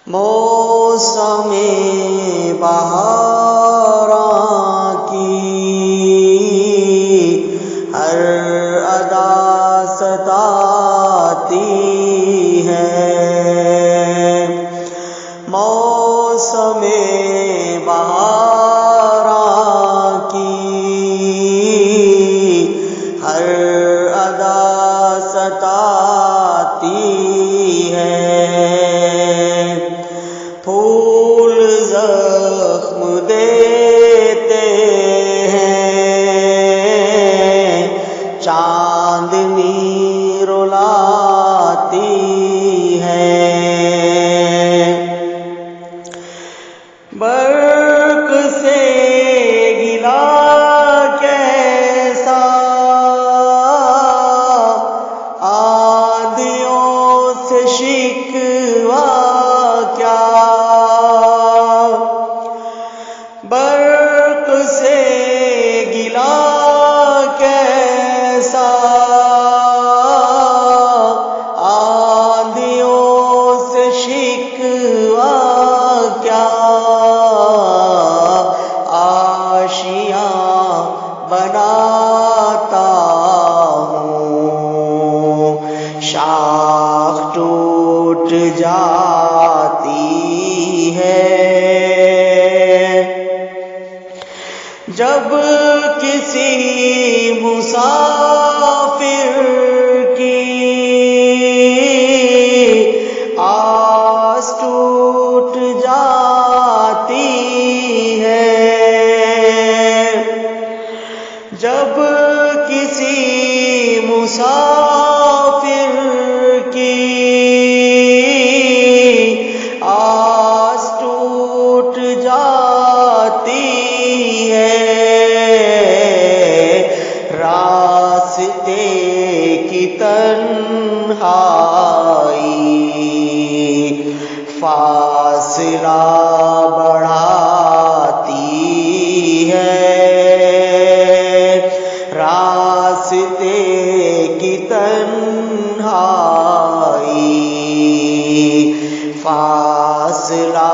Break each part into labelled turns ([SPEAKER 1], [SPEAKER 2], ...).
[SPEAKER 1] موسم بہاراں کی ہر ادا ستاتی ہے، موسم بہاراں کی ہر ادا ستاتی ہے، پھول زخم دیتے ہیں، چاندنی رلاتی ہے، برق سے گلا کیسا آندھیوں سے شکوا کیا، برق سے گلا کیسا آندھیوں سے شکوا کیا، آشیاں بناتا ہوں شاخ ٹوٹ جاتی ہے، جب کسی مسافر کی آس ٹوٹ جاتی ہے، جب کسی مسافر کی آس ٹوٹ جاتی ہے، راستے کی تنہائی فاصلہ بڑھاتی ہے، راستے کی تنہائی فاصلہ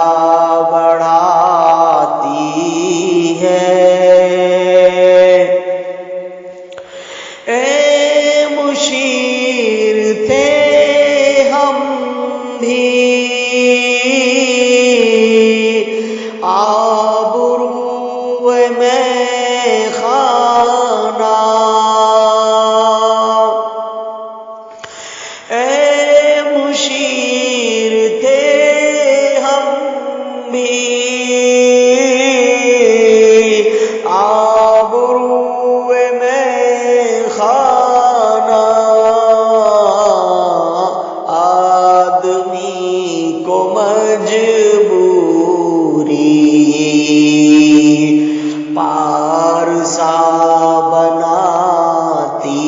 [SPEAKER 1] بڑھاتی ہے، اے مشیر تھے ہم بھی آبرو میں خانہ، اے مشیر تھے ہم بھی آبرو میں خانہ، آدمی کو مجبوری پارسا بناتی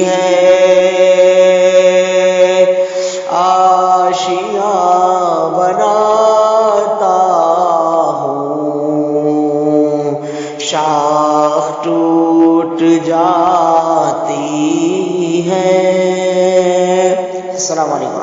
[SPEAKER 1] ہے، آشیاں بناتا ہوں شاخ ٹوٹ جاتی ہے۔ السلام علیکم۔